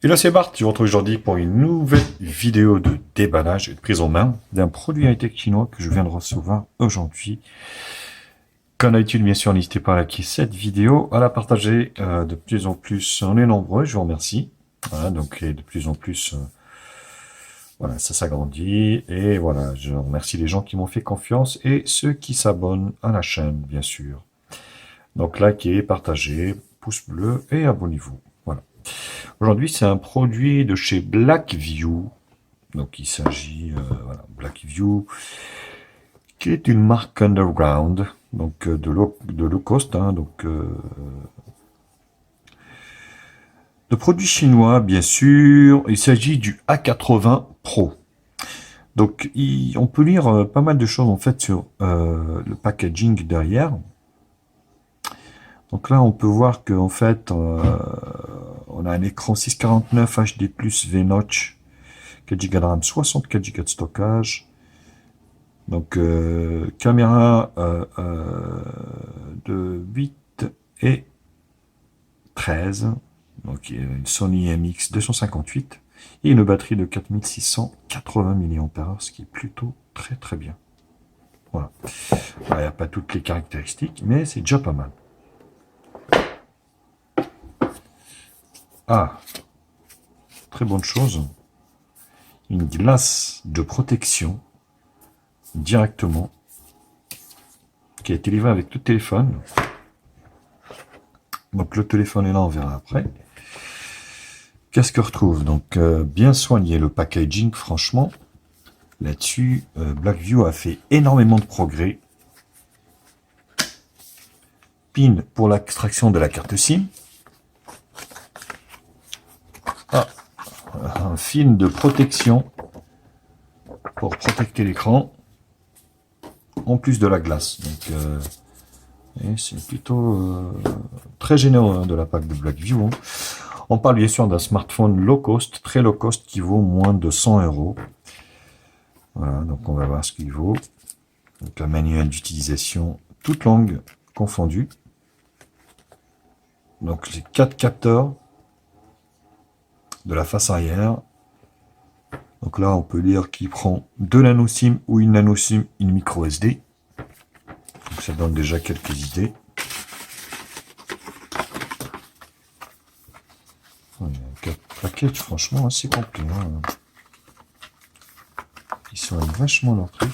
Et là c'est Bart, je vous retrouve aujourd'hui pour une nouvelle vidéo de déballage et de prise en main d'un produit high-tech chinois que je viens de recevoir aujourd'hui. Comme d'habitude, bien sûr, n'hésitez pas à liker cette vidéo, à la partager de plus en plus. On est nombreux, je vous remercie. Voilà, donc et de plus en plus, voilà, ça s'agrandit. Et voilà, je remercie les gens qui m'ont fait confiance et ceux qui s'abonnent à la chaîne, bien sûr. Donc likez, partagez, pouce bleu et abonnez-vous. Voilà. Aujourd'hui, c'est un produit de chez Blackview. Donc, il s'agit, voilà, Blackview, qui est une marque underground, donc de low cost, hein, donc de produits chinois, bien sûr. Il s'agit du A80 Pro. Donc, on peut lire pas mal de choses en fait sur le packaging derrière. Donc là, on peut voir qu'en fait, on a un écran 649 HD+ V-Notch, 4 Go de RAM, 64 Go de stockage. Donc, caméra de 8 et 13. Donc, il y a une Sony MX 258 et une batterie de 4680 mAh, ce qui est plutôt très très bien. Voilà. Il n'y a pas toutes les caractéristiques, mais c'est déjà pas mal. Ah, très bonne chose. Une glace de protection directement qui a été livrée avec le téléphone. Donc le téléphone est là, on verra après. Qu'est-ce que retrouve? Donc bien soigné le packaging, franchement. Là-dessus, Blackview a fait énormément de progrès. Pin pour l'extraction de la carte SIM. Ah, un film de protection pour protéger l'écran. En plus de la glace. Donc, c'est plutôt très généreux hein, de la part de Blackview. Hein. On parle bien sûr d'un smartphone low cost, très low cost, qui vaut moins de 100 €. Voilà, donc on va voir ce qu'il vaut. Donc un manuel d'utilisation, toute langue confondue. Donc les 4 capteurs de la face arrière. Donc là, on peut lire qu'il prend 2 nano SIM ou une nano SIM, une micro SD. Donc ça donne déjà quelques idées. Ouais, un package franchement assez complet. Hein. Ils sont vachement leur truc.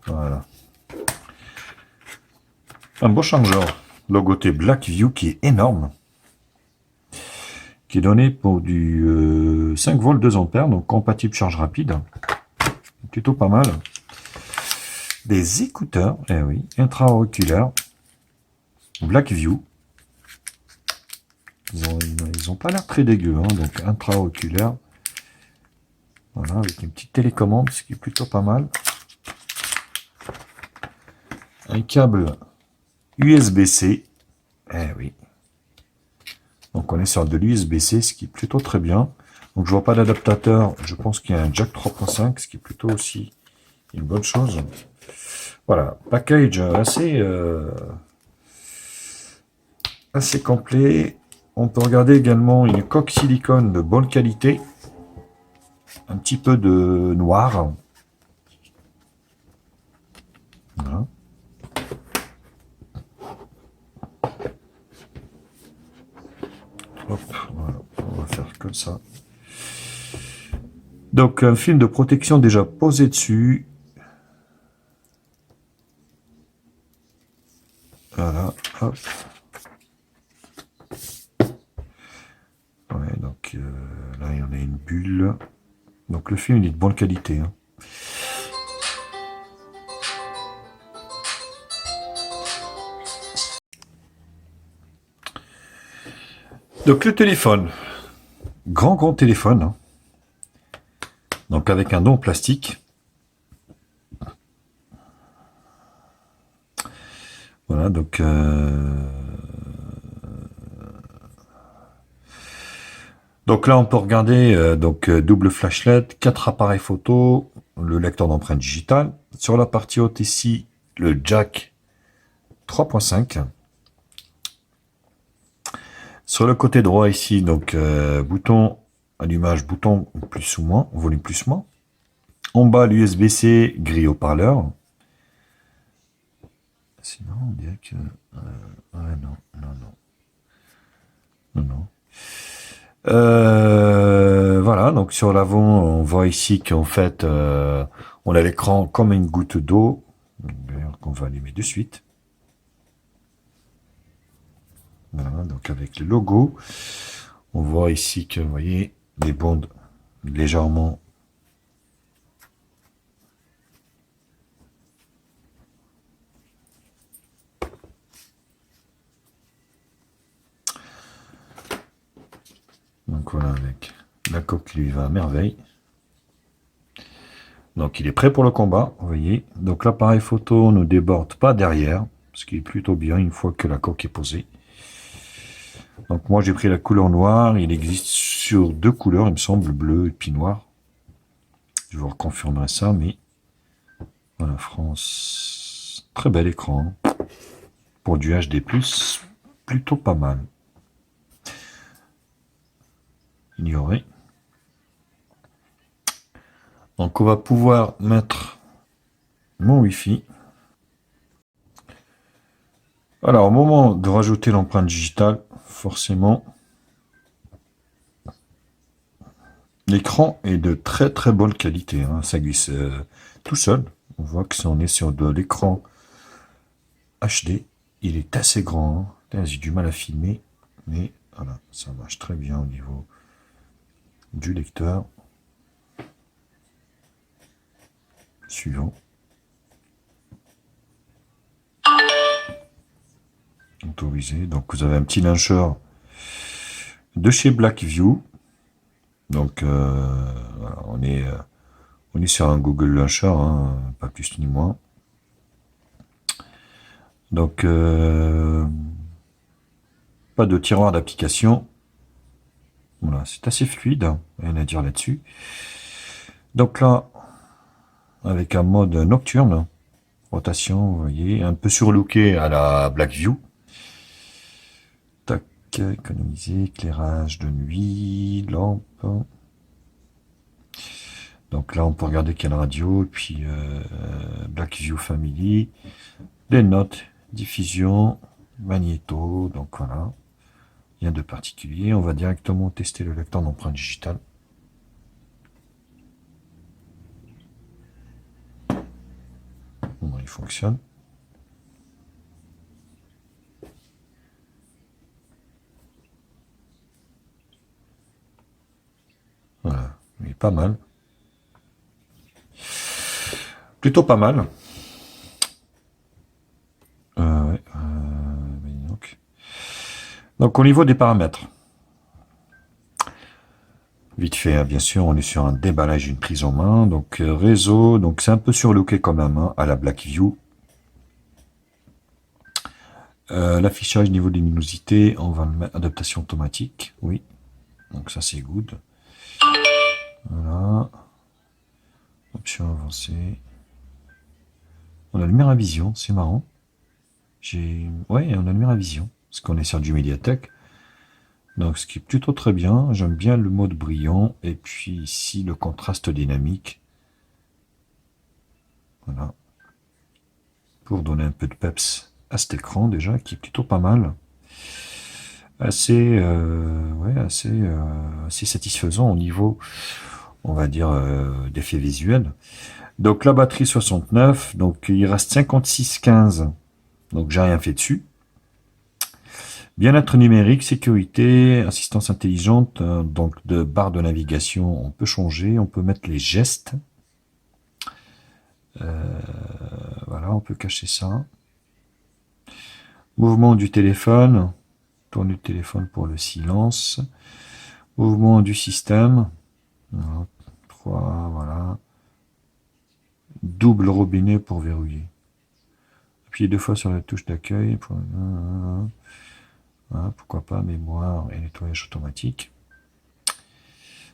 Voilà. Un beau chargeur. Logoté Blackview qui est énorme. Qui est donné pour du 5 volts 2 ampères, donc compatible charge rapide. Plutôt pas mal. Des écouteurs, eh oui, intra-auriculaires. Blackview. Ils ont pas l'air très dégueux, hein, donc intra-auriculaire. Voilà, avec une petite télécommande, ce qui est plutôt pas mal. Un câble USB-C. Eh oui. Donc on est sur de l'USB-C, ce qui est plutôt très bien. Donc je vois pas d'adaptateur. Je pense qu'il y a un jack 3.5, ce qui est plutôt aussi une bonne chose. Voilà, package assez complet. On peut regarder également une coque silicone de bonne qualité. Un petit peu de noir. Voilà. Hop, voilà, on va faire comme ça. Donc un film de protection déjà posé dessus. Voilà, hop. Ouais, donc là il y en a une bulle. Donc le film il est de bonne qualité. Hein. Donc le téléphone, grand téléphone. Hein. Donc avec un don plastique. Voilà, donc Donc là, on peut regarder double flashlight, 4 appareils photo, le lecteur d'empreinte digitale. Sur la partie haute ici, le jack 3.5. Sur le côté droit ici, donc bouton allumage, bouton plus ou moins, volume plus ou moins. En bas, l'USB-C, grille haut-parleur. Sinon, on dirait que... ouais, non, non, non. Non, non. Voilà, donc sur l'avant, on voit ici qu'en fait, on a l'écran comme une goutte d'eau, d'ailleurs qu'on va allumer de suite. Voilà, donc avec le logo, on voit ici que, vous voyez, les bandes légèrement. Donc voilà, avec la coque qui lui va à merveille. Donc il est prêt pour le combat, vous voyez. Donc l'appareil photo ne déborde pas derrière, ce qui est plutôt bien une fois que la coque est posée. Donc moi j'ai pris la couleur noire, il existe sur 2 couleurs, il me semble, bleu et puis noir. Je vous reconfirmerai ça, mais voilà, France, très bel écran. Pour du HD+, plutôt pas mal. Ignorer. Donc on va pouvoir mettre mon Wi-Fi. Alors au moment de rajouter l'empreinte digitale, forcément, l'écran est de très très bonne qualité. Hein. Ça glisse tout seul. On voit que si on est sur de l'écran HD, il est assez grand. Hein. J'ai du mal à filmer, mais voilà, ça marche très bien au niveau du lecteur. Suivant. Autorisé. Donc vous avez un petit launcher de chez Blackview. Donc voilà, on est sur un Google Launcher, hein, pas plus ni moins. Donc pas de tiroir d'application. Voilà, c'est assez fluide, hein, rien à dire là-dessus. Donc là, avec un mode nocturne, rotation, vous voyez, un peu surlooké à la Blackview. Tac, économiser, éclairage de nuit, lampe. Donc là, on peut regarder quelle radio, puis Blackview Family, les notes, diffusion, magnéto, donc voilà. Rien de particulier. On va directement tester le lecteur d'empreinte digitale. Bon, il fonctionne. Voilà, il est pas mal. Plutôt pas mal. Ouais, donc au niveau des paramètres, vite fait, hein, bien sûr, on est sur un déballage, une prise en main. Donc réseau, donc c'est un peu surlooké quand même, hein, à la Blackview. L'affichage niveau de luminosité, on va le mettre adaptation automatique, oui. Donc ça c'est good. Voilà. Option avancée. On a lumière à vision, c'est marrant. Ouais, on a lumière à vision, parce qu'on est sur du Mediatek. Donc ce qui est plutôt très bien. J'aime bien le mode brillant. Et puis ici, le contraste dynamique. Voilà. Pour donner un peu de peps à cet écran déjà, qui est plutôt pas mal. Assez, ouais, assez satisfaisant au niveau, on va dire, d'effets visuels. Donc la batterie 69, donc il reste 56,15. Donc j'ai rien fait dessus. Bien-être numérique, sécurité, assistance intelligente, donc de barre de navigation, on peut changer, on peut mettre les gestes. Voilà, on peut cacher ça. Mouvement du téléphone, tourner le téléphone pour le silence. Mouvement du système. Voilà, 3, voilà. Double robinet pour verrouiller. Appuyez 2 fois sur la touche d'accueil. Voilà, pourquoi pas, mémoire et nettoyage automatique.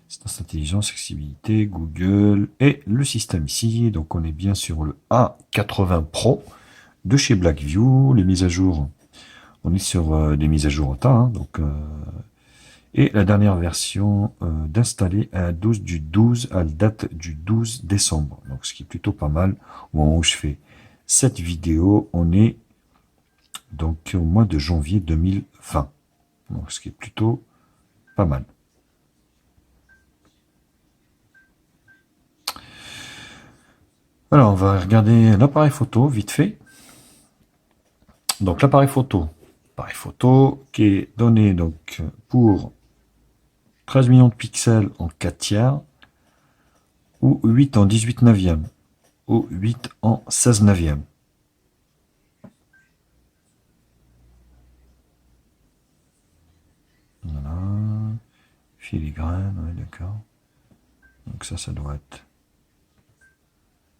assistance intelligence, accessibilité, Google et le système ici. Donc on est bien sur le A80 Pro de chez Blackview. Les mises à jour, on est sur des mises à jour au temps. Et la dernière version d'installer à 12 du 12 à la date du 12 décembre. Donc ce qui est plutôt pas mal. Au moment où je fais cette vidéo, on est donc au mois de janvier 2020. Donc ce qui est plutôt pas mal. Alors on va regarder l'appareil photo vite fait. Donc l'appareil photo qui est donné donc pour 13 millions de pixels en 4 tiers, ou 8 en 18 neuvième, ou 8 en 16 neuvième. Voilà. Filigrane, oui, d'accord. Donc ça doit être...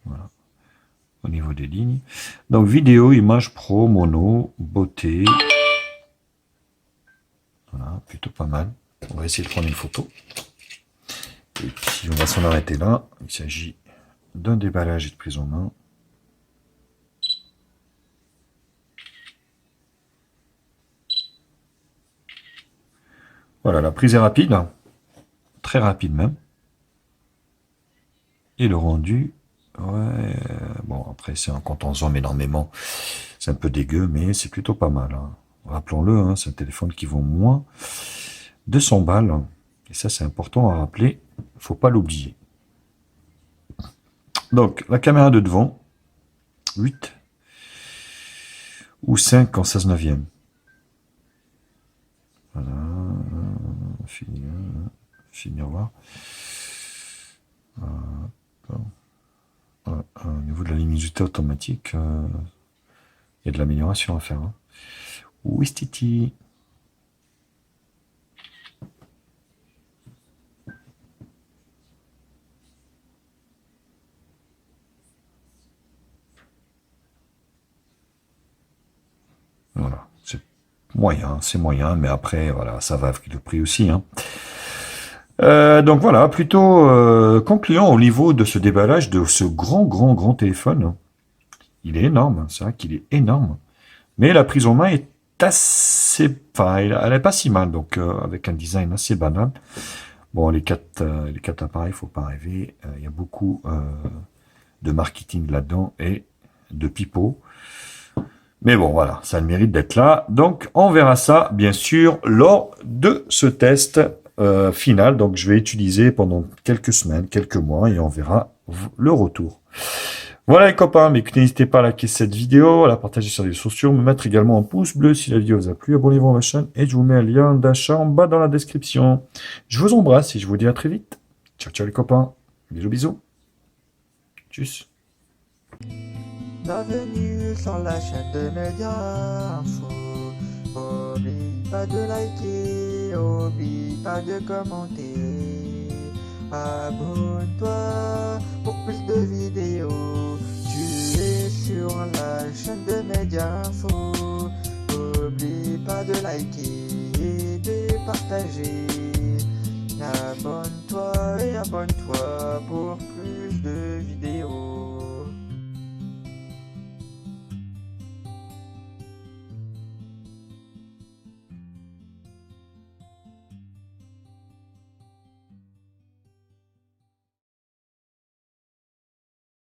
Voilà. Au niveau des lignes. Donc vidéo, image pro, mono, beauté. Voilà, plutôt pas mal. On va essayer de prendre une photo. Et puis on va s'en arrêter là. Il s'agit d'un déballage et de prise en main. Voilà, la prise est rapide. Très rapide même. Et le rendu, ouais, bon après c'est quand on zoome énormément, c'est un peu dégueu, mais c'est plutôt pas mal. Hein. Rappelons-le, hein, c'est un téléphone qui vaut moins de 100 balles. Et ça c'est important à rappeler, faut pas l'oublier. Donc la caméra de devant, 8 ou 5 en 16 neuvième. Voilà, finir voir. Au niveau de la luminosité automatique, il y a de l'amélioration à faire. Hein. Oui, Titi. Voilà, c'est moyen, mais après, voilà, ça va avec le prix aussi. Hein. Donc voilà, plutôt concluant au niveau de ce déballage de ce grand téléphone. Il est énorme, c'est vrai qu'il est énorme. Mais la prise en main est assez... Enfin, elle est pas si mal, donc avec un design assez banal. Bon, les quatre appareils, faut pas rêver. Il y a beaucoup de marketing là-dedans et de pipeaux. Mais bon, voilà, ça a le mérite d'être là. Donc, on verra ça, bien sûr, lors de ce test final. Donc, je vais utiliser pendant quelques semaines, quelques mois, et on verra le retour. Voilà les copains, mais n'hésitez pas à liker cette vidéo, à la partager sur les réseaux sociaux, me mettre également un pouce bleu si la vidéo vous a plu, abonnez-vous à ma chaîne, et je vous mets un lien d'achat en bas dans la description. Je vous embrasse et je vous dis à très vite. Ciao, ciao les copains. Bisous, bisous. Tchuss. Bienvenue sur la chaîne de Média Info. Oublie pas de liker, oublie pas de commenter. Abonne-toi pour plus de vidéos. Tu es sur la chaîne de Média Info. Oublie pas de liker et de partager. Abonne-toi et abonne-toi pour